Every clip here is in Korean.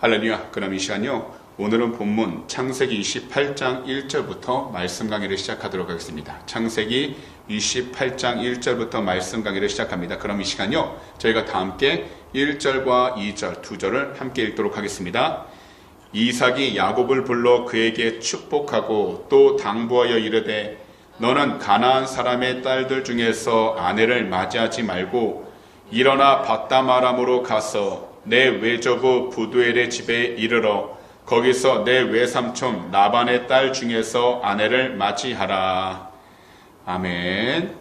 할렐루야. 그럼 이 시간요, 오늘은 본문 창세기 28장 1절부터 말씀 강의를 시작하도록 하겠습니다. 창세기 28장 1절부터 말씀 강의를 시작합니다. 그럼 이 시간요, 저희가 다 함께 1절과 2절, 2절을 함께 읽도록 하겠습니다. 이삭이 야곱을 불러 그에게 축복하고 또 당부하여 이르되 너는 가나안 사람의 딸들 중에서 아내를 맞이하지 말고 일어나 밧다마람으로 가서 내 외조부 부두엘의 집에 이르러 거기서 내 외삼촌 라반의 딸 중에서 아내를 맞이하라. 아멘.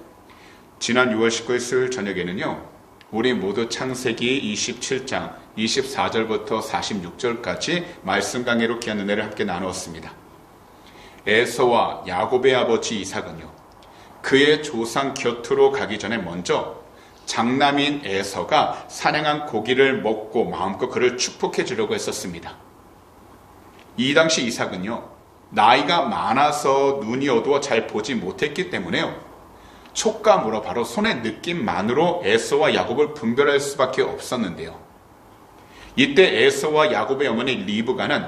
지난 6월 19일 수요일 저녁에는요, 우리 모두 창세기 27장 24절부터 46절까지 말씀 강해로 귀한 은혜를 함께 나누었습니다. 에서와 야곱의 아버지 이삭은요, 그의 조상 곁으로 가기 전에 먼저 장남인 에서가 사냥한 고기를 먹고 마음껏 그를 축복해 주려고 했었습니다. 이 당시 이삭은요, 나이가 많아서 눈이 어두워 잘 보지 못했기 때문에요, 촉감으로 바로 손의 느낌만으로 에서와 야곱을 분별할 수밖에 없었는데요. 이때 에서와 야곱의 어머니 리브가는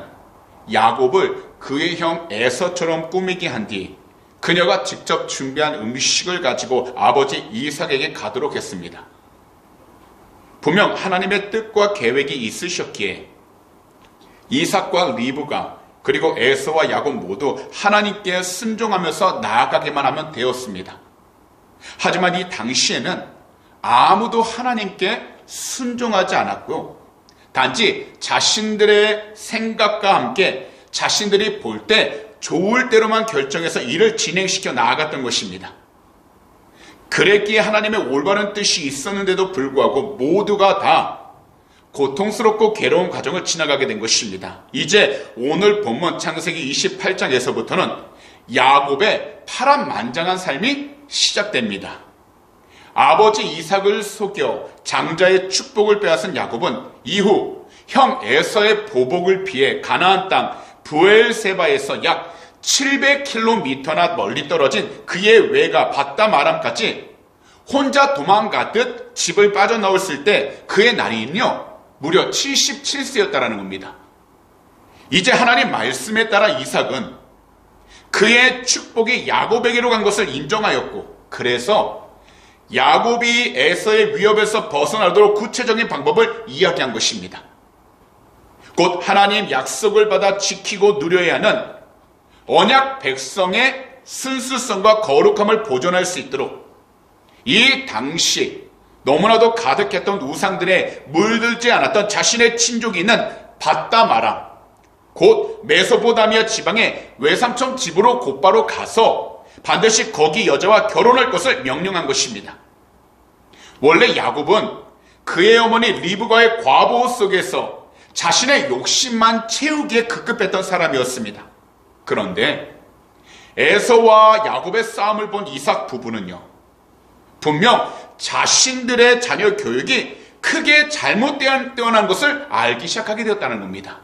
야곱을 그의 형 에서처럼 꾸미게 한 뒤 그녀가 직접 준비한 음식을 가지고 아버지 이삭에게 가도록 했습니다. 분명 하나님의 뜻과 계획이 있으셨기에 이삭과 리브가 그리고 에서와 야곱 모두 하나님께 순종하면서 나아가기만 하면 되었습니다. 하지만 이 당시에는 아무도 하나님께 순종하지 않았고요, 단지 자신들의 생각과 함께 자신들이 볼 때 좋을 대로만 결정해서 일을 진행시켜 나아갔던 것입니다. 그랬기에 하나님의 올바른 뜻이 있었는데도 불구하고 모두가 다 고통스럽고 괴로운 과정을 지나가게 된 것입니다. 이제 오늘 본문 창세기 28장에서부터는 야곱의 파란만장한 삶이 시작됩니다. 아버지 이삭을 속여 장자의 축복을 빼앗은 야곱은 이후 형 에서의 보복을 피해 가나안 땅 브엘세바에서 약 700km나 멀리 떨어진 그의 외가 밧다마람까지 혼자 도망가듯 집을 빠져나왔을 때 그의 나이는요, 무려 77세였다라는 겁니다. 이제 하나님 말씀에 따라 이삭은 그의 축복이 야곱에게로 간 것을 인정하였고, 그래서 야곱이 에서의 위협에서 벗어나도록 구체적인 방법을 이야기한 것입니다. 곧 하나님 약속을 받아 지키고 누려야 하는 언약 백성의 순수성과 거룩함을 보존할 수 있도록 이 당시 너무나도 가득했던 우상들에 물들지 않았던 자신의 친족이 있는 밧다마람, 곧 메소포타미아 지방의 외삼촌 집으로 곧바로 가서 반드시 거기 여자와 결혼할 것을 명령한 것입니다. 원래 야곱은 그의 어머니 리브가의 과보 속에서 자신의 욕심만 채우기에 급급했던 사람이었습니다. 그런데 에서와 야곱의 싸움을 본 이삭 부부는요, 분명 자신들의 자녀 교육이 크게 잘못되어난 것을 알기 시작하게 되었다는 겁니다.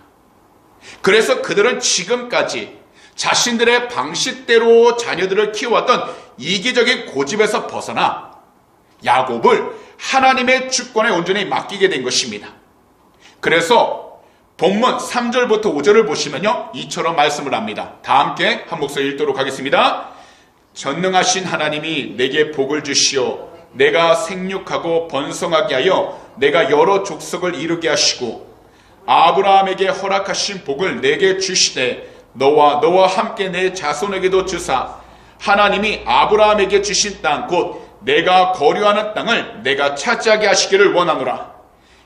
그래서 그들은 지금까지 자신들의 방식대로 자녀들을 키워왔던 이기적인 고집에서 벗어나 야곱을 하나님의 주권에 온전히 맡기게 된 것입니다. 그래서 본문 3절부터 5절을 보시면요, 이처럼 말씀을 합니다. 다 함께 한 목소리 읽도록 하겠습니다. 전능하신 하나님이 내게 복을 주시어 내가 생육하고 번성하게 하여 내가 여러 족속을 이루게 하시고 아브라함에게 허락하신 복을 내게 주시되 너와 함께 내 자손에게도 주사 하나님이 아브라함에게 주신 땅 곧 내가 거류하는 땅을 내가 차지하게 하시기를 원하노라.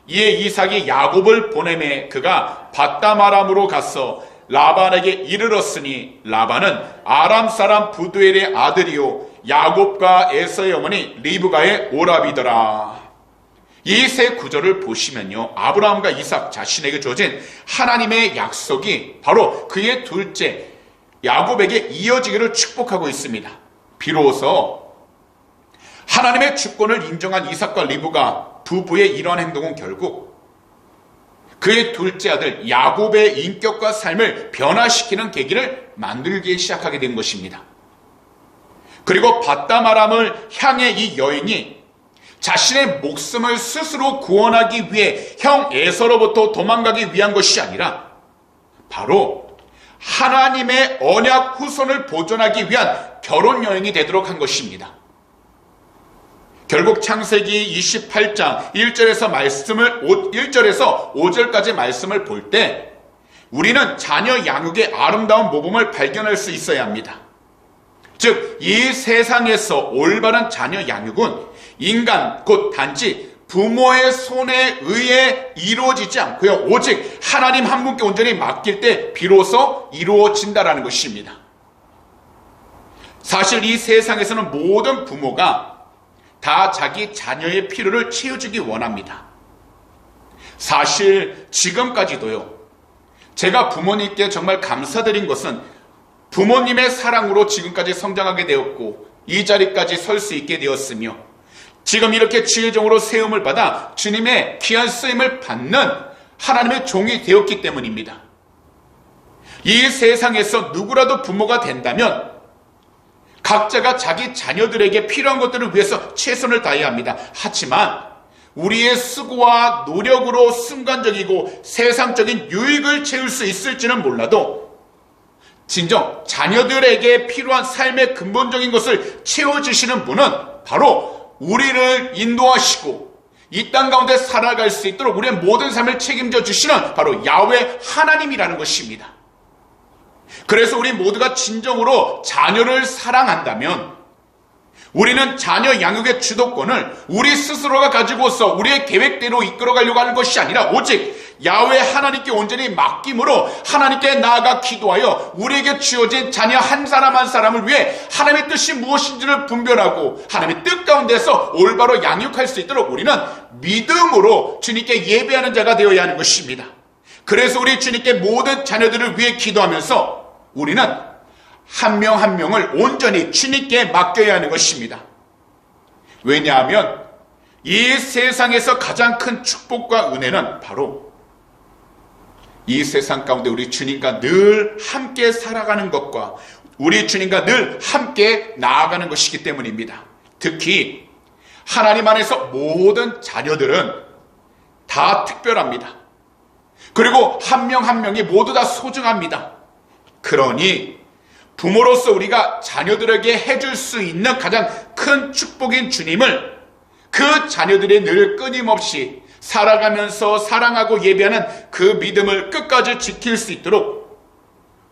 이에 이삭이 야곱을 보내매 그가 밧다마람으로 가서 라반에게 이르렀으니 라반은 아람 사람 부두엘의 아들이요 야곱과 에서의 어머니 리브가의 오라비더라. 이 세 구절을 보시면요, 아브라함과 이삭 자신에게 주어진 하나님의 약속이 바로 그의 둘째 야곱에게 이어지기를 축복하고 있습니다. 비로소 하나님의 주권을 인정한 이삭과 리브가 부부의 이러한 행동은 결국 그의 둘째 아들 야곱의 인격과 삶을 변화시키는 계기를 만들기 시작하게 된 것입니다. 그리고 밧다마람을 향해 이 여인이 자신의 목숨을 스스로 구원하기 위해 형 에서로부터 도망가기 위한 것이 아니라 바로 하나님의 언약 후손을 보존하기 위한 결혼 여행이 되도록 한 것입니다. 결국 창세기 28장 1절에서 5절까지 말씀을 볼 때 우리는 자녀 양육의 아름다운 모범을 발견할 수 있어야 합니다. 즉, 이 세상에서 올바른 자녀 양육은 인간, 곧 단지 부모의 손에 의해 이루어지지 않고요. 오직 하나님 한 분께 온전히 맡길 때 비로소 이루어진다라는 것입니다. 사실 이 세상에서는 모든 부모가 다 자기 자녀의 필요를 채워주기 원합니다. 사실 지금까지도요. 제가 부모님께 정말 감사드린 것은 부모님의 사랑으로 지금까지 성장하게 되었고 이 자리까지 설 수 있게 되었으며 지금 이렇게 지혜종으로 세움을 받아 주님의 귀한 쓰임을 받는 하나님의 종이 되었기 때문입니다. 이 세상에서 누구라도 부모가 된다면 각자가 자기 자녀들에게 필요한 것들을 위해서 최선을 다해야 합니다. 하지만 우리의 수고와 노력으로 순간적이고 세상적인 유익을 채울 수 있을지는 몰라도 진정 자녀들에게 필요한 삶의 근본적인 것을 채워주시는 분은 바로 우리를 인도하시고 이 땅 가운데 살아갈 수 있도록 우리의 모든 삶을 책임져 주시는 바로 야훼 하나님이라는 것입니다. 그래서 우리 모두가 진정으로 자녀를 사랑한다면 우리는 자녀 양육의 주도권을 우리 스스로가 가지고서 우리의 계획대로 이끌어가려고 하는 것이 아니라 오직 야훼 하나님께 온전히 맡김으로 하나님께 나아가 기도하여 우리에게 주어진 자녀 한 사람 한 사람을 위해 하나님의 뜻이 무엇인지를 분별하고 하나님의 뜻 가운데서 올바로 양육할 수 있도록 우리는 믿음으로 주님께 예배하는 자가 되어야 하는 것입니다. 그래서 우리 주님께 모든 자녀들을 위해 기도하면서 우리는 한 명 한 명을 온전히 주님께 맡겨야 하는 것입니다. 왜냐하면 이 세상에서 가장 큰 축복과 은혜는 바로 이 세상 가운데 우리 주님과 늘 함께 살아가는 것과 우리 주님과 늘 함께 나아가는 것이기 때문입니다. 특히 하나님 안에서 모든 자녀들은 다 특별합니다. 그리고 한 명 한 명이 모두 다 소중합니다. 그러니 부모로서 우리가 자녀들에게 해줄 수 있는 가장 큰 축복인 주님을 그 자녀들이 늘 끊임없이 살아가면서 사랑하고 예배하는 그 믿음을 끝까지 지킬 수 있도록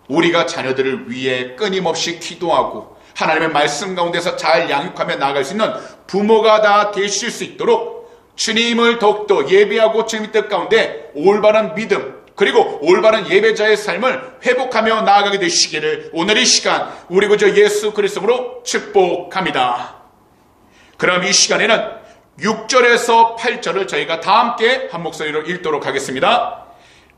우리가 자녀들을 위해 끊임없이 기도하고 하나님의 말씀 가운데서 잘 양육하며 나아갈 수 있는 부모가 다 되실 수 있도록 주님을 더욱더 예배하고 주님의 뜻 가운데 올바른 믿음 그리고 올바른 예배자의 삶을 회복하며 나아가게 되시기를 오늘 이 시간 우리 구주 예수 그리스도로 축복합니다. 그럼 이 시간에는 6절에서 8절을 저희가 다 함께 한 목소리로 읽도록 하겠습니다.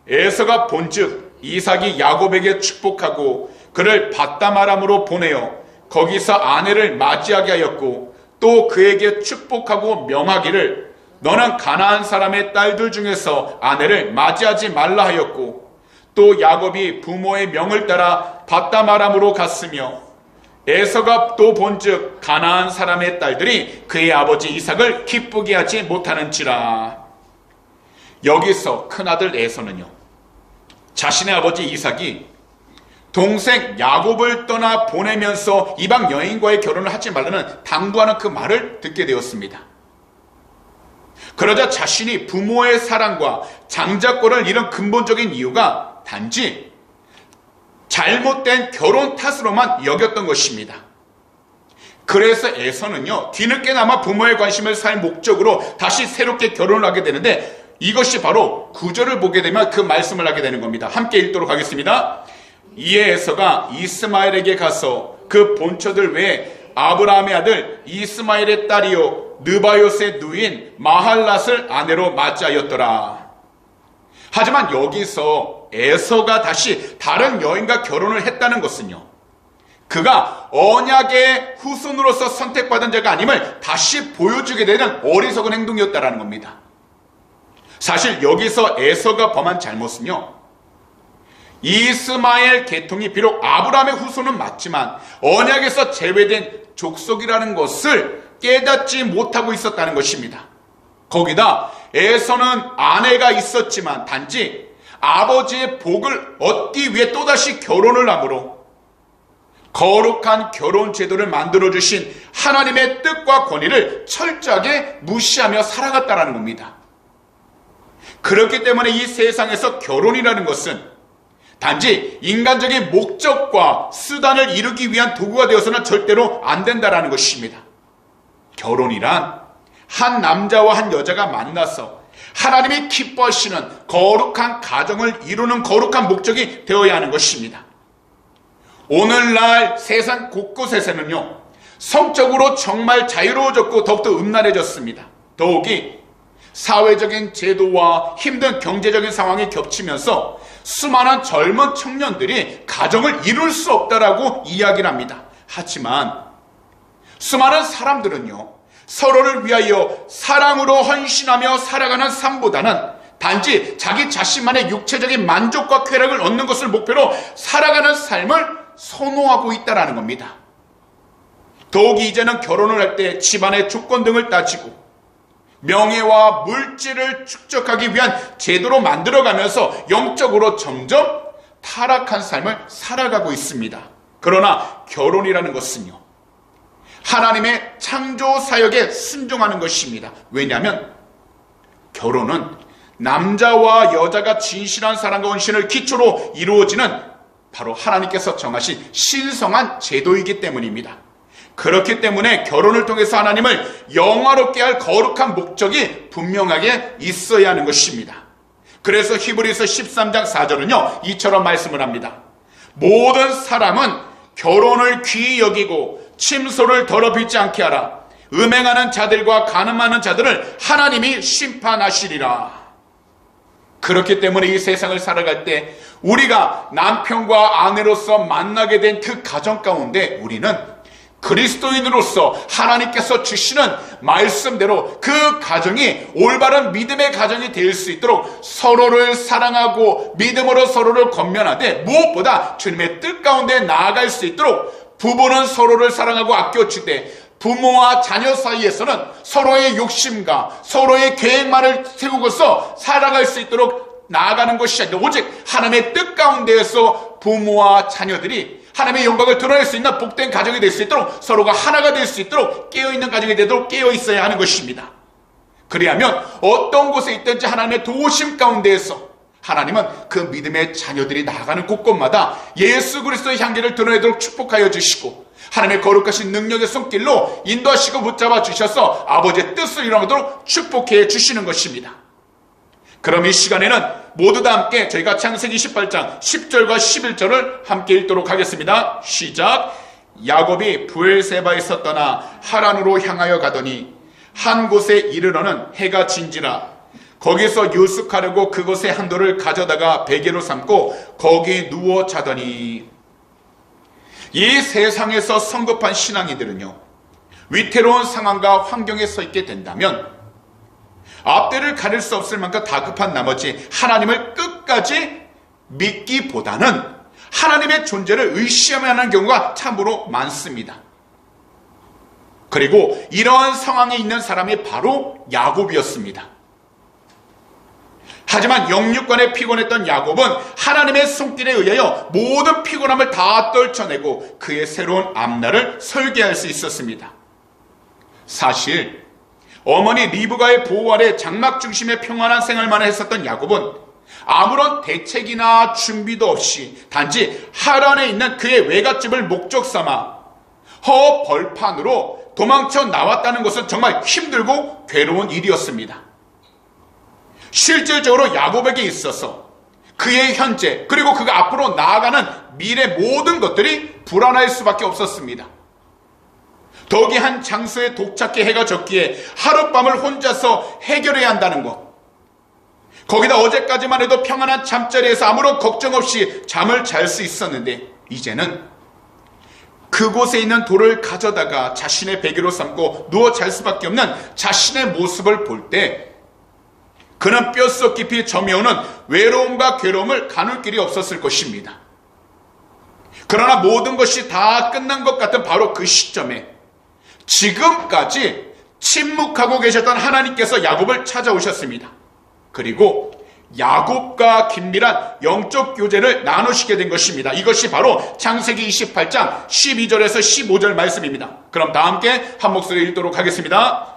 에서가 본즉 이삭이 야곱에게 축복하고 그를 밧다마람으로 보내어 거기서 아내를 맞이하게 하였고 또 그에게 축복하고 명하기를 너는 가나안 사람의 딸들 중에서 아내를 맞이하지 말라 하였고 또 야곱이 부모의 명을 따라 밧다마람으로 갔으며 에서가 또 본즉 가나안 사람의 딸들이 그의 아버지 이삭을 기쁘게 하지 못하는지라. 여기서 큰아들 에서는요 자신의 아버지 이삭이 동생 야곱을 떠나 보내면서 이방 여인과의 결혼을 하지 말라는 당부하는 그 말을 듣게 되었습니다. 그러자 자신이 부모의 사랑과 장자권을 잃은 근본적인 이유가 단지 잘못된 결혼 탓으로만 여겼던 것입니다. 그래서 에서는요 뒤늦게나마 부모의 관심을 살 목적으로 다시 새롭게 결혼을 하게 되는데 이것이 바로 9절을 보게 되면 그 말씀을 하게 되는 겁니다. 함께 읽도록 하겠습니다. 이에 에서가 이스마엘에게 가서 그 본처들 외에 아브라함의 아들 이스마엘의 딸이요 느바요스의 누인 마할랏을 아내로 맞이하였더라. 하지만 여기서 에서가 다시 다른 여인과 결혼을 했다는 것은요 그가 언약의 후손으로서 선택받은 자가 아님을 다시 보여주게 되는 어리석은 행동이었다는 겁니다. 사실 여기서 에서가 범한 잘못은요 이스마엘 계통이 비록 아브라함의 후손은 맞지만 언약에서 제외된 족속이라는 것을 깨닫지 못하고 있었다는 것입니다. 거기다 에서는 아내가 있었지만 단지 아버지의 복을 얻기 위해 또다시 결혼을 함으로 거룩한 결혼 제도를 만들어주신 하나님의 뜻과 권위를 철저하게 무시하며 살아갔다는 겁니다. 그렇기 때문에 이 세상에서 결혼이라는 것은 단지 인간적인 목적과 수단을 이루기 위한 도구가 되어서는 절대로 안 된다는 것입니다. 결혼이란 한 남자와 한 여자가 만나서 하나님이 기뻐하시는 거룩한 가정을 이루는 거룩한 목적이 되어야 하는 것입니다. 오늘날 세상 곳곳에서는요, 성적으로 정말 자유로워졌고 더욱더 음란해졌습니다. 더욱이 사회적인 제도와 힘든 경제적인 상황이 겹치면서 수많은 젊은 청년들이 가정을 이룰 수 없다라고 이야기를 합니다. 하지만 수많은 사람들은요, 서로를 위하여 사랑으로 헌신하며 살아가는 삶보다는 단지 자기 자신만의 육체적인 만족과 쾌락을 얻는 것을 목표로 살아가는 삶을 선호하고 있다는 겁니다. 더욱이 이제는 결혼을 할 때 집안의 조건 등을 따지고 명예와 물질을 축적하기 위한 제도로 만들어가면서 영적으로 점점 타락한 삶을 살아가고 있습니다. 그러나 결혼이라는 것은요, 하나님의 창조 사역에 순종하는 것입니다. 왜냐하면 결혼은 남자와 여자가 진실한 사랑과 헌신을 기초로 이루어지는 바로 하나님께서 정하신 신성한 제도이기 때문입니다. 그렇기 때문에 결혼을 통해서 하나님을 영화롭게 할 거룩한 목적이 분명하게 있어야 하는 것입니다. 그래서 히브리서 13장 4절은요, 이처럼 말씀을 합니다. 모든 사람은 결혼을 귀히 여기고 침소를 더럽히지 않게 하라. 음행하는 자들과 간음하는 자들을 하나님이 심판하시리라. 그렇기 때문에 이 세상을 살아갈 때 우리가 남편과 아내로서 만나게 된 그 가정 가운데 우리는 그리스도인으로서 하나님께서 주시는 말씀대로 그 가정이 올바른 믿음의 가정이 될 수 있도록 서로를 사랑하고 믿음으로 서로를 권면하되 무엇보다 주님의 뜻 가운데 나아갈 수 있도록 부부는 서로를 사랑하고 아껴주되 부모와 자녀 사이에서는 서로의 욕심과 서로의 계획만을 세우고서 살아갈 수 있도록 나아가는 것이 아니라 오직 하나님의 뜻 가운데에서 부모와 자녀들이 하나님의 영광을 드러낼 수 있는 복된 가정이 될 수 있도록 서로가 하나가 될 수 있도록 깨어있는 가정이 되도록 깨어있어야 하는 것입니다. 그리하면 어떤 곳에 있든지 하나님의 도우심 가운데에서 하나님은 그 믿음의 자녀들이 나아가는 곳곳마다 예수 그리스도의 향기를 드러내도록 축복하여 주시고 하나님의 거룩하신 능력의 손길로 인도하시고 붙잡아 주셔서 아버지의 뜻을 이루도록 축복해 주시는 것입니다. 그럼 이 시간에는 모두 다 함께 저희가 창세기 28장 10절과 11절을 함께 읽도록 하겠습니다. 시작. 야곱이 브엘세바에서 떠나 하란으로 향하여 가더니 한 곳에 이르러는 해가 진지라. 거기서 유숙하려고 그곳에 한 돌을 가져다가 베개로 삼고 거기 누워 자더니. 이 세상에서 성급한 신앙이들은요, 위태로운 상황과 환경에 서 있게 된다면 앞뒤를 가릴 수 없을 만큼 다급한 나머지 하나님을 끝까지 믿기보다는 하나님의 존재를 의심해야 하는 경우가 참으로 많습니다. 그리고 이러한 상황에 있는 사람이 바로 야곱이었습니다. 하지만 영육간에 피곤했던 야곱은 하나님의 손길에 의하여 모든 피곤함을 다 떨쳐내고 그의 새로운 앞날을 설계할 수 있었습니다. 사실 어머니 리브가의 보호 아래 장막 중심의 평안한 생활만 했었던 야곱은 아무런 대책이나 준비도 없이 단지 하란에 있는 그의 외갓집을 목적 삼아 허벌판으로 도망쳐 나왔다는 것은 정말 힘들고 괴로운 일이었습니다. 실질적으로 야곱에게 있어서 그의 현재 그리고 그가 앞으로 나아가는 미래 모든 것들이 불안할 수밖에 없었습니다. 더욱이 한 장소에 도착해 해가 졌기에 하룻밤을 혼자서 해결해야 한다는 것, 거기다 어제까지만 해도 평안한 잠자리에서 아무런 걱정 없이 잠을 잘 수 있었는데 이제는 그곳에 있는 돌을 가져다가 자신의 베개로 삼고 누워 잘 수밖에 없는 자신의 모습을 볼 때 그는 뼛속 깊이 저미오는 외로움과 괴로움을 가눌 길이 없었을 것입니다. 그러나 모든 것이 다 끝난 것 같은 바로 그 시점에 지금까지 침묵하고 계셨던 하나님께서 야곱을 찾아오셨습니다. 그리고 야곱과 긴밀한 영적 교제를 나누시게 된 것입니다. 이것이 바로 창세기 28장 12절에서 15절 말씀입니다. 그럼 다 함께 한 목소리 읽도록 하겠습니다.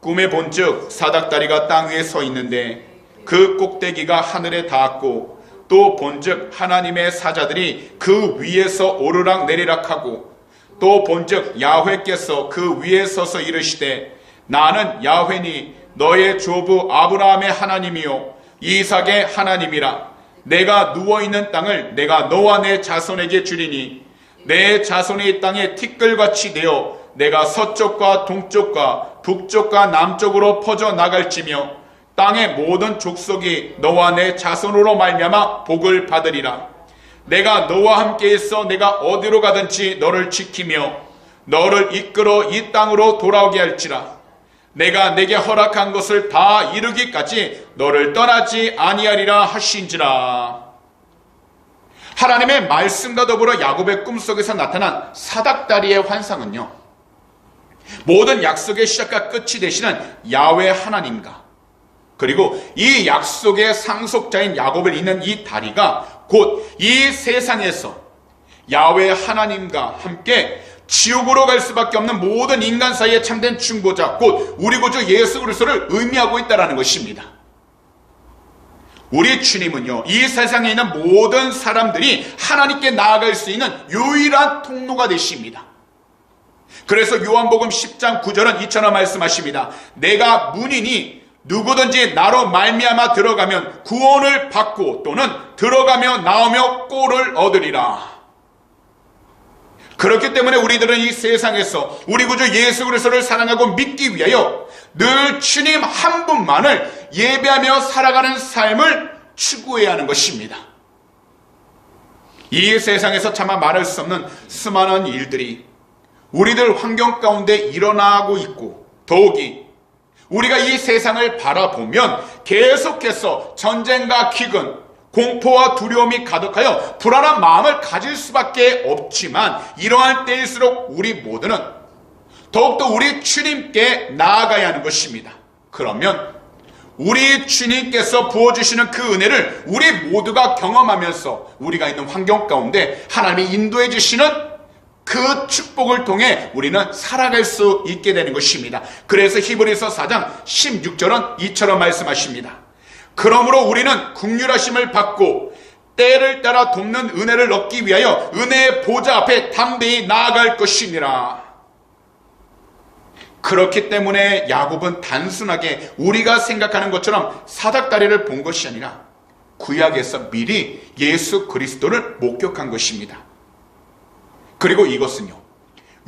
꿈에 본즉 사닥다리가 땅 위에 서 있는데 그 꼭대기가 하늘에 닿았고 또 본즉 하나님의 사자들이 그 위에서 오르락 내리락 하고 또 본즉 야훼께서 그 위에 서서 이르시되 나는 야훼니 너의 조부 아브라함의 하나님이요 이삭의 하나님이라. 내가 누워있는 땅을 내가 너와 내 자손에게 주리니 내 자손이 이 땅에 티끌같이 되어 내가 서쪽과 동쪽과 북쪽과 남쪽으로 퍼져 나갈지며 땅의 모든 족속이 너와 내 자손으로 말미암아 복을 받으리라. 내가 너와 함께 있어 내가 어디로 가든지 너를 지키며 너를 이끌어 이 땅으로 돌아오게 할지라. 내가 내게 허락한 것을 다 이루기까지 너를 떠나지 아니하리라 하신지라. 하나님의 말씀과 더불어 야곱의 꿈속에서 나타난 사닥다리의 환상은요, 모든 약속의 시작과 끝이 되시는 야훼 하나님과 그리고 이 약속의 상속자인 야곱을 잇는 이 다리가 곧 이 세상에서 야훼 하나님과 함께 지옥으로 갈 수밖에 없는 모든 인간 사이에 참된 중보자 곧 우리 구주 예수 그리스도를 의미하고 있다는 것입니다. 우리 주님은요, 이 세상에 있는 모든 사람들이 하나님께 나아갈 수 있는 유일한 통로가 되십니다. 그래서 요한복음 10장 9절은 이처럼 말씀하십니다. 내가 문이니 누구든지 나로 말미암아 들어가면 구원을 받고 또는 들어가며 나오며 꼴을 얻으리라. 그렇기 때문에 우리들은 이 세상에서 우리 구주 예수 그리스도를 사랑하고 믿기 위하여 늘 주님 한 분만을 예배하며 살아가는 삶을 추구해야 하는 것입니다. 이 세상에서 차마 말할 수 없는 수많은 일들이 우리들 환경 가운데 일어나고 있고 더욱이 우리가 이 세상을 바라보면 계속해서 전쟁과 기근, 공포와 두려움이 가득하여 불안한 마음을 가질 수밖에 없지만 이러한 때일수록 우리 모두는 더욱더 우리 주님께 나아가야 하는 것입니다. 그러면 우리 주님께서 부어주시는 그 은혜를 우리 모두가 경험하면서 우리가 있는 환경 가운데 하나님이 인도해 주시는 그 축복을 통해 우리는 살아갈 수 있게 되는 것입니다. 그래서 히브리서 4장 16절은 이처럼 말씀하십니다. 그러므로 우리는 긍휼하심을 받고 때를 따라 돕는 은혜를 얻기 위하여 은혜의 보좌 앞에 담대히 나아갈 것이니라. 그렇기 때문에 야곱은 단순하게 우리가 생각하는 것처럼 사닥다리를 본 것이 아니라 구약에서 미리 예수 그리스도를 목격한 것입니다. 그리고 이것은요,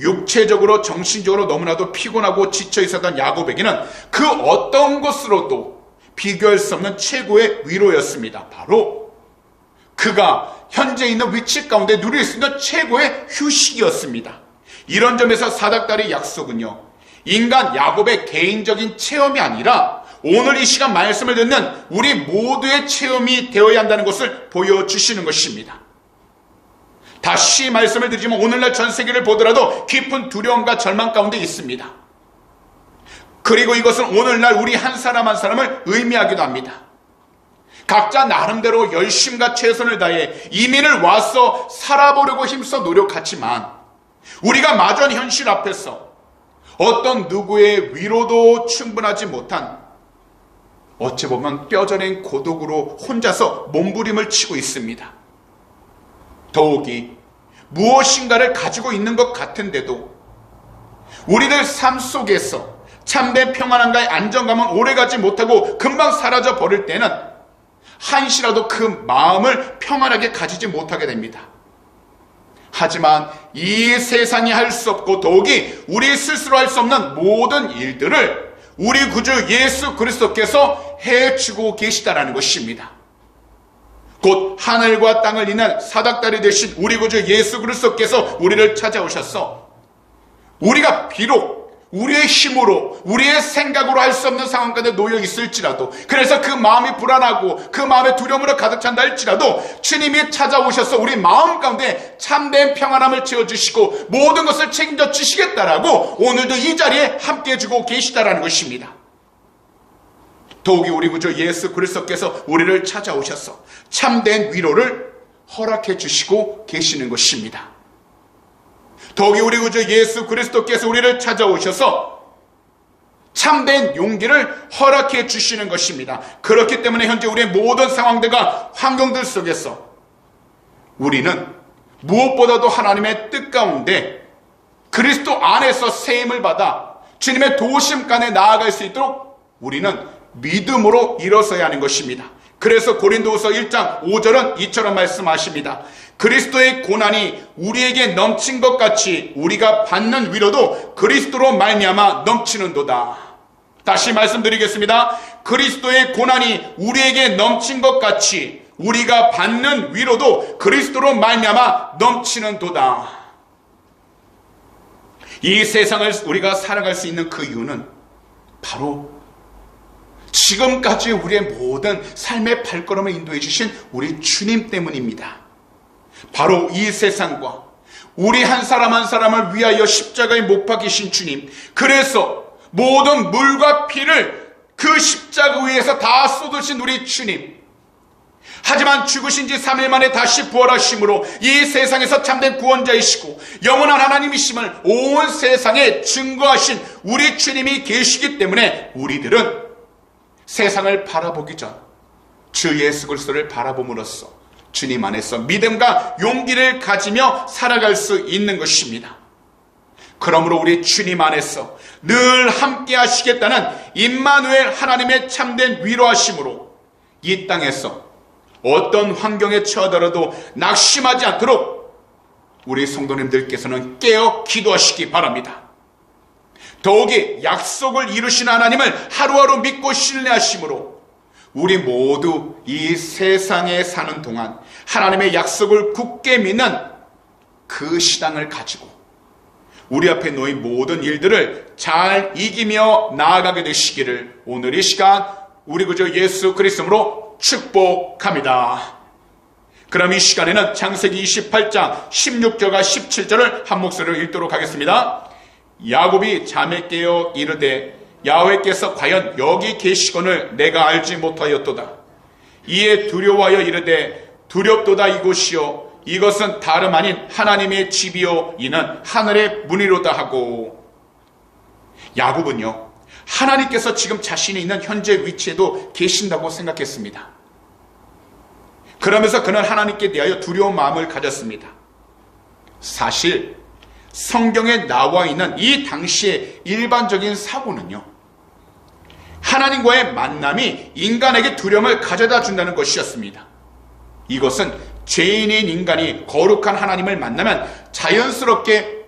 육체적으로 정신적으로 너무나도 피곤하고 지쳐 있었던 야곱에게는 그 어떤 것으로도 비교할 수 없는 최고의 위로였습니다. 바로 그가 현재 있는 위치 가운데 누릴 수 있는 최고의 휴식이었습니다. 이런 점에서 사닥다리 약속은요, 인간 야곱의 개인적인 체험이 아니라 오늘 이 시간 말씀을 듣는 우리 모두의 체험이 되어야 한다는 것을 보여주시는 것입니다. 다시 말씀을 드리지만 오늘날 전 세계를 보더라도 깊은 두려움과 절망 가운데 있습니다. 그리고 이것은 오늘날 우리 한 사람 한 사람을 의미하기도 합니다. 각자 나름대로 열심과 최선을 다해 이민을 와서 살아보려고 힘써 노력하지만 우리가 마주한 현실 앞에서 어떤 누구의 위로도 충분하지 못한 어찌 보면 뼈저린 고독으로 혼자서 몸부림을 치고 있습니다. 더욱이 무엇인가를 가지고 있는 것 같은데도 우리들 삶 속에서 참된 평안함과의 안정감은 오래가지 못하고 금방 사라져 버릴 때는 한시라도 그 마음을 평안하게 가지지 못하게 됩니다. 하지만 이 세상이 할 수 없고 더욱이 우리 스스로 할 수 없는 모든 일들을 우리 구주 예수 그리스도께서 해주고 계시다라는 것입니다. 곧 하늘과 땅을 잇는 사닥다리 되신 우리 구주 예수 그리스도께서 우리를 찾아오셔서 우리가 비록 우리의 힘으로, 우리의 생각으로 할 수 없는 상황 가운데 놓여 있을지라도, 그래서 그 마음이 불안하고 그 마음의 두려움으로 가득 찬다 할지라도 주님이 찾아오셔서 우리 마음 가운데 참된 평안함을 채워주시고 모든 것을 책임져 주시겠다라고 오늘도 이 자리에 함께 해주고 계시다라는 것입니다. 더욱이 우리 구주 예수 그리스도께서 우리를 찾아오셔서 참된 위로를 허락해 주시고 계시는 것입니다. 더욱이 우리 구주 예수 그리스도께서 우리를 찾아오셔서 참된 용기를 허락해 주시는 것입니다. 그렇기 때문에 현재 우리의 모든 상황들과 환경들 속에서 우리는 무엇보다도 하나님의 뜻 가운데 그리스도 안에서 세임을 받아 주님의 도우심간에 나아갈 수 있도록 우리는 믿음으로 일어서야 하는 것입니다. 그래서 고린도후서 1장 5절은 이처럼 말씀하십니다. 그리스도의 고난이 우리에게 넘친 것 같이 우리가 받는 위로도 그리스도로 말미암아 넘치는도다. 다시 말씀드리겠습니다. 그리스도의 고난이 우리에게 넘친 것 같이 우리가 받는 위로도 그리스도로 말미암아 넘치는도다. 이 세상을 우리가 살아갈 수 있는 그 이유는 바로 지금까지 우리의 모든 삶의 발걸음을 인도해 주신 우리 주님 때문입니다. 바로 이 세상과 우리 한 사람 한 사람을 위하여 십자가에 못 박히신 주님, 그래서 모든 물과 피를 그 십자가 위에서 다 쏟으신 우리 주님, 하지만 죽으신 지 3일 만에 다시 부활하심으로 이 세상에서 참된 구원자이시고 영원한 하나님이심을 온 세상에 증거하신 우리 주님이 계시기 때문에 우리들은 세상을 바라보기 전 주 예수 그리스도를 바라봄으로써 주님 안에서 믿음과 용기를 가지며 살아갈 수 있는 것입니다. 그러므로 우리 주님 안에서 늘 함께 하시겠다는 임마누엘 하나님의 참된 위로하심으로 이 땅에서 어떤 환경에 처하더라도 낙심하지 않도록 우리 성도님들께서는 깨어 기도하시기 바랍니다. 더욱이 약속을 이루신 하나님을 하루하루 믿고 신뢰하심으로 우리 모두 이 세상에 사는 동안 하나님의 약속을 굳게 믿는 그 신앙을 가지고 우리 앞에 놓인 모든 일들을 잘 이기며 나아가게 되시기를 오늘 이 시간 우리 구주 예수 그리스도로 축복합니다. 그럼 이 시간에는 창세기 28장 16절과 17절을 한 목소리로 읽도록 하겠습니다. 야곱이 잠에 깨어 이르되 야훼께서 과연 여기 계시거늘 내가 알지 못하였도다. 이에 두려워하여 이르되 두렵도다 이곳이요 이것은 다름 아닌 하나님의 집이요 이는 하늘의 문이로다 하고. 야곱은요 하나님께서 지금 자신이 있는 현재 위치에도 계신다고 생각했습니다. 그러면서 그는 하나님께 대하여 두려운 마음을 가졌습니다. 사실 성경에 나와 있는 이 당시의 일반적인 사고는요, 하나님과의 만남이 인간에게 두려움을 가져다 준다는 것이었습니다. 이것은 죄인인 인간이 거룩한 하나님을 만나면 자연스럽게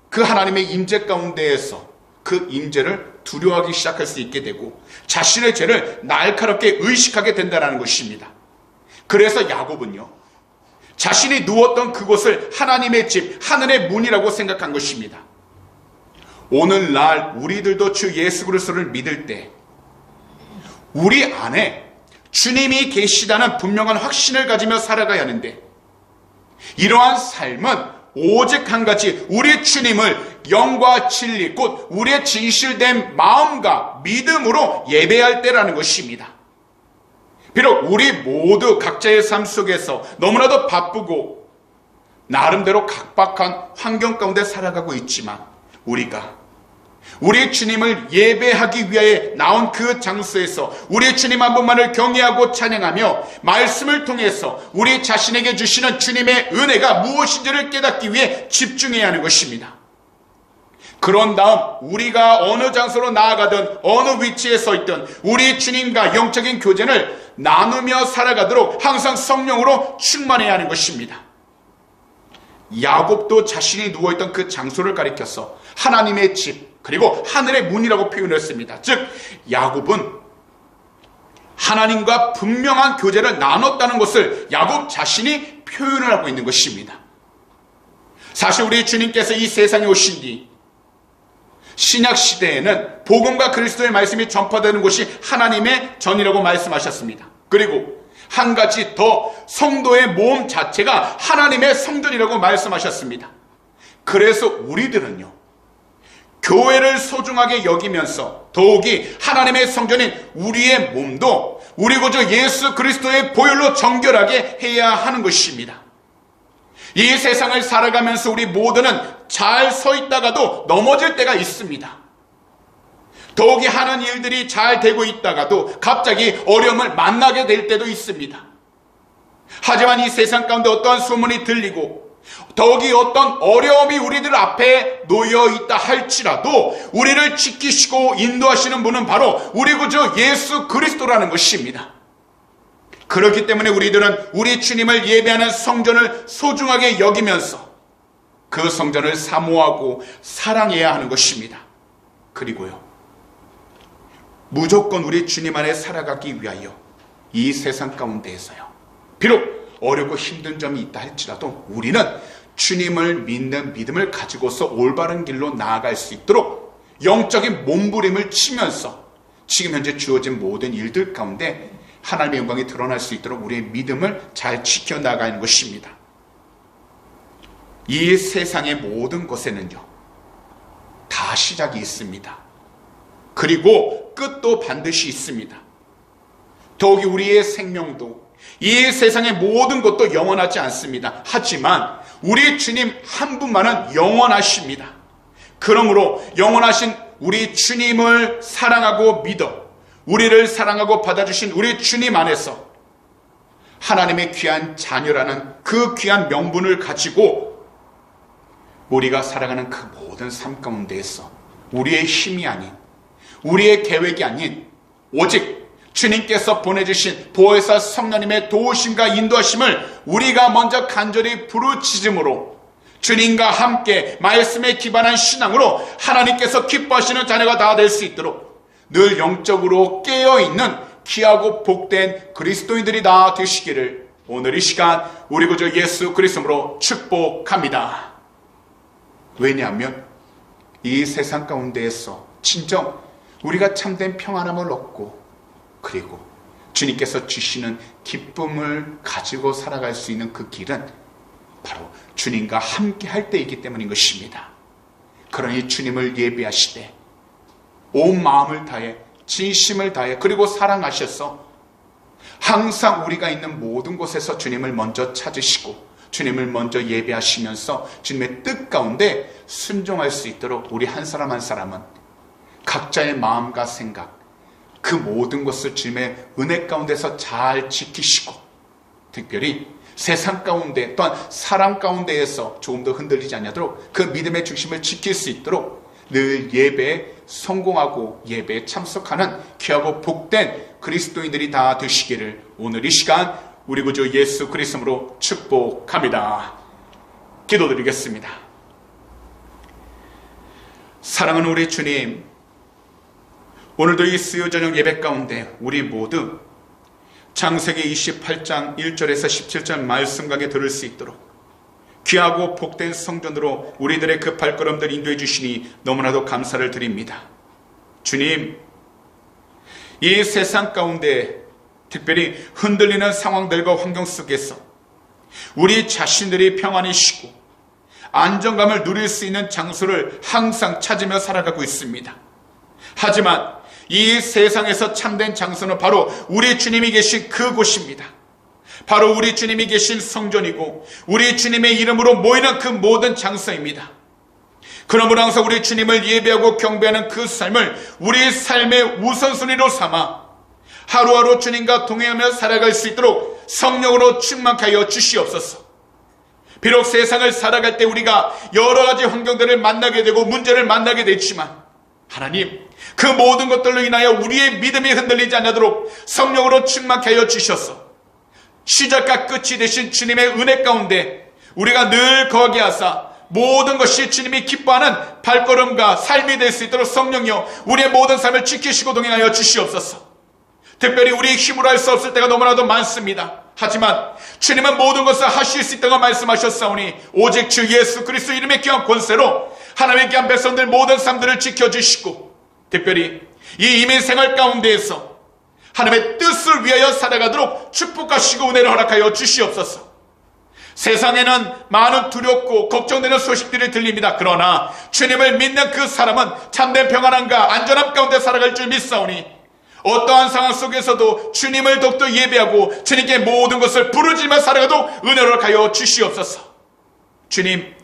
그 하나님의 임재 가운데에서 그 임재를 두려워하기 시작할 수 있게 되고 자신의 죄를 날카롭게 의식하게 된다는 것입니다. 그래서 야곱은요 자신이 누웠던 그곳을 하나님의 집, 하늘의 문이라고 생각한 것입니다. 오늘날 우리들도 주 예수 그리스도를 믿을 때 우리 안에 주님이 계시다는 분명한 확신을 가지며 살아가야 하는데, 이러한 삶은 오직 한 가지 우리 주님을 영과 진리 곧 우리의 진실된 마음과 믿음으로 예배할 때라는 것입니다. 비록 우리 모두 각자의 삶 속에서 너무나도 바쁘고 나름대로 각박한 환경 가운데 살아가고 있지만 우리가 우리 주님을 예배하기 위해 나온 그 장소에서 우리 주님 한 분만을 경외하고 찬양하며 말씀을 통해서 우리 자신에게 주시는 주님의 은혜가 무엇인지를 깨닫기 위해 집중해야 하는 것입니다. 그런 다음 우리가 어느 장소로 나아가든 어느 위치에 서 있든 우리 주님과 영적인 교제를 나누며 살아가도록 항상 성령으로 충만해야 하는 것입니다. 야곱도 자신이 누워있던 그 장소를 가리켜서 하나님의 집 그리고 하늘의 문이라고 표현했습니다. 즉 야곱은 하나님과 분명한 교제를 나눴다는 것을 야곱 자신이 표현을 하고 있는 것입니다. 사실 우리 주님께서 이 세상에 오신 뒤 신약 시대에는 복음과 그리스도의 말씀이 전파되는 곳이 하나님의 전이라고 말씀하셨습니다. 그리고 한 가지 더, 성도의 몸 자체가 하나님의 성전이라고 말씀하셨습니다. 그래서 우리들은요, 교회를 소중하게 여기면서 더욱이 하나님의 성전인 우리의 몸도 우리 구주 예수 그리스도의 보혈로 정결하게 해야 하는 것입니다. 이 세상을 살아가면서 우리 모두는 잘 서 있다가도 넘어질 때가 있습니다. 더욱이 하는 일들이 잘 되고 있다가도 갑자기 어려움을 만나게 될 때도 있습니다. 하지만 이 세상 가운데 어떠한 소문이 들리고 더욱이 어떤 어려움이 우리들 앞에 놓여 있다 할지라도 우리를 지키시고 인도하시는 분은 바로 우리 구주 예수 그리스도라는 것입니다. 그렇기 때문에 우리들은 우리 주님을 예배하는 성전을 소중하게 여기면서 그 성전을 사모하고 사랑해야 하는 것입니다. 그리고요, 무조건 우리 주님 안에 살아가기 위하여 이 세상 가운데에서요, 비록 어렵고 힘든 점이 있다 할지라도 우리는 주님을 믿는 믿음을 가지고서 올바른 길로 나아갈 수 있도록 영적인 몸부림을 치면서 지금 현재 주어진 모든 일들 가운데 하나님의 영광이 드러날 수 있도록 우리의 믿음을 잘 지켜나가는 것입니다. 이 세상의 모든 것에는요, 다 시작이 있습니다. 그리고 끝도 반드시 있습니다. 더욱이 우리의 생명도, 이 세상의 모든 것도 영원하지 않습니다. 하지만 우리 주님 한 분만은 영원하십니다. 그러므로 영원하신 우리 주님을 사랑하고 믿어 우리를 사랑하고 받아주신 우리 주님 안에서 하나님의 귀한 자녀라는 그 귀한 명분을 가지고 우리가 살아가는 그 모든 삶 가운데에서 우리의 힘이 아닌, 우리의 계획이 아닌 오직 주님께서 보내주신 보혜사 성령님의 도우심과 인도하심을 우리가 먼저 간절히 부르짖음으로 주님과 함께 말씀에 기반한 신앙으로 하나님께서 기뻐하시는 자녀가 다 될 수 있도록 늘 영적으로 깨어있는 귀하고 복된 그리스도인들이 다 되시기를 오늘 이 시간 우리 구주 예수 그리스도로 축복합니다. 왜냐하면 이 세상 가운데에서 진정 우리가 참된 평안함을 얻고 그리고 주님께서 주시는 기쁨을 가지고 살아갈 수 있는 그 길은 바로 주님과 함께 할 때이기 때문인 것입니다. 그러니 주님을 예배하시되 온 마음을 다해 진심을 다해 그리고 사랑하셔서 항상 우리가 있는 모든 곳에서 주님을 먼저 찾으시고 주님을 먼저 예배하시면서 주님의 뜻 가운데 순종할 수 있도록 우리 한 사람 한 사람은 각자의 마음과 생각 그 모든 것을 주님의 은혜 가운데서 잘 지키시고 특별히 세상 가운데 또한 사랑 가운데에서 조금 더 흔들리지 않도록 그 믿음의 중심을 지킬 수 있도록 늘 예배에 성공하고 예배에 참석하는 귀하고 복된 그리스도인들이 다 되시기를 오늘 이 시간 우리 구주 예수 그리스도로 축복합니다. 기도드리겠습니다. 사랑하는 우리 주님, 오늘도 이 수요 저녁 예배 가운데 우리 모두 창세기 28장 1절에서 17절 말씀 강에 들을 수 있도록 귀하고 복된 성전으로 우리들의 그 발걸음들 인도해 주시니 너무나도 감사를 드립니다. 주님, 이 세상 가운데 특별히 흔들리는 상황들과 환경 속에서 우리 자신들이 평안히 쉬고 안정감을 누릴 수 있는 장소를 항상 찾으며 살아가고 있습니다. 하지만 이 세상에서 참된 장소는 바로 우리 주님이 계신 그곳입니다. 바로 우리 주님이 계신 성전이고 우리 주님의 이름으로 모이는 그 모든 장소입니다. 그러므로 항상 우리 주님을 예배하고 경배하는 그 삶을 우리 삶의 우선순위로 삼아 하루하루 주님과 동행하며 살아갈 수 있도록 성령으로 충만케 하여 주시옵소서. 비록 세상을 살아갈 때 우리가 여러 가지 환경들을 만나게 되고 문제를 만나게 되지만 하나님, 그 모든 것들로 인하여 우리의 믿음이 흔들리지 않도록 성령으로 충만케 하여 주셔서 시작과 끝이 되신 주님의 은혜 가운데 우리가 늘 거하게 하사 모든 것이 주님이 기뻐하는 발걸음과 삶이 될 수 있도록 성령이여 우리의 모든 삶을 지키시고 동행하여 주시옵소서. 특별히 우리의 힘으로 할 수 없을 때가 너무나도 많습니다. 하지만 주님은 모든 것을 하실 수 있다고 말씀하셨사오니 오직 주 예수 그리스도 이름의 귀한 권세로 하나님의 귀한 백성들 모든 사람들을 지켜주시고 특별히 이 이민 생활 가운데에서 하나님의 뜻을 위하여 살아가도록 축복하시고 은혜를 허락하여 주시옵소서. 세상에는 많은 두렵고 걱정되는 소식들이 들립니다. 그러나 주님을 믿는 그 사람은 참된 평안함과 안전함 가운데 살아갈 줄 믿사오니 어떠한 상황 속에서도 주님을 더욱더 예배하고 주님께 모든 것을 부르짖으며 살아가도록 은혜를 허락하여 주시옵소서. 주님,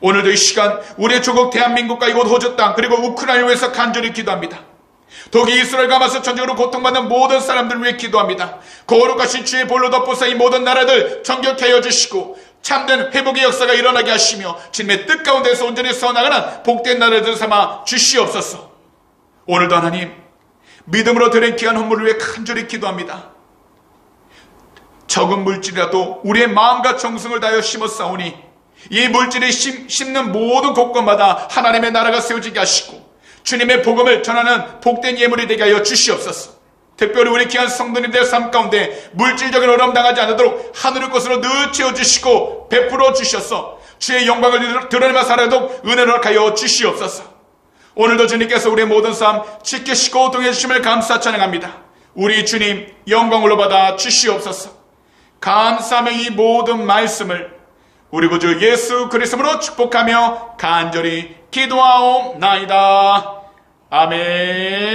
오늘도 이 시간 우리의 조국 대한민국과 이곳 호주 땅 그리고 우크라이나를 위해서 간절히 기도합니다. 독일 이스라엘 가마서 전쟁으로 고통받는 모든 사람들을 위해 기도합니다. 거룩하신 주의 볼로 덮어서 이 모든 나라들 정결케 하여 주시고 참된 회복의 역사가 일어나게 하시며 주님의 뜻 가운데서 온전히 서나가는 복된 나라들 삼아 주시옵소서. 오늘도 하나님 믿음으로 드린 귀한 헌물을 위해 간절히 기도합니다. 적은 물질이라도 우리의 마음과 정성을 다하여 심었사오니 이 물질이 심는 모든 곳곳마다 하나님의 나라가 세워지게 하시고 주님의 복음을 전하는 복된 예물이 되게 하여 주시옵소서. 특별히 우리 귀한 성도님들의 삶 가운데 물질적인 어려움 당하지 않도록 하늘의 것으로 늘 채워주시고 베풀어 주셔서 주의 영광을 드러내며 살아도록 은혜를 허락하여 주시옵소서. 오늘도 주님께서 우리의 모든 삶 지키시고 동행해주심을 감사 찬양합니다. 우리 주님 영광으로 받아 주시옵소서. 감사하며 이 모든 말씀을 우리 구주 예수 그리스도로 축복하며 간절히 기도하옵나이다. 아멘.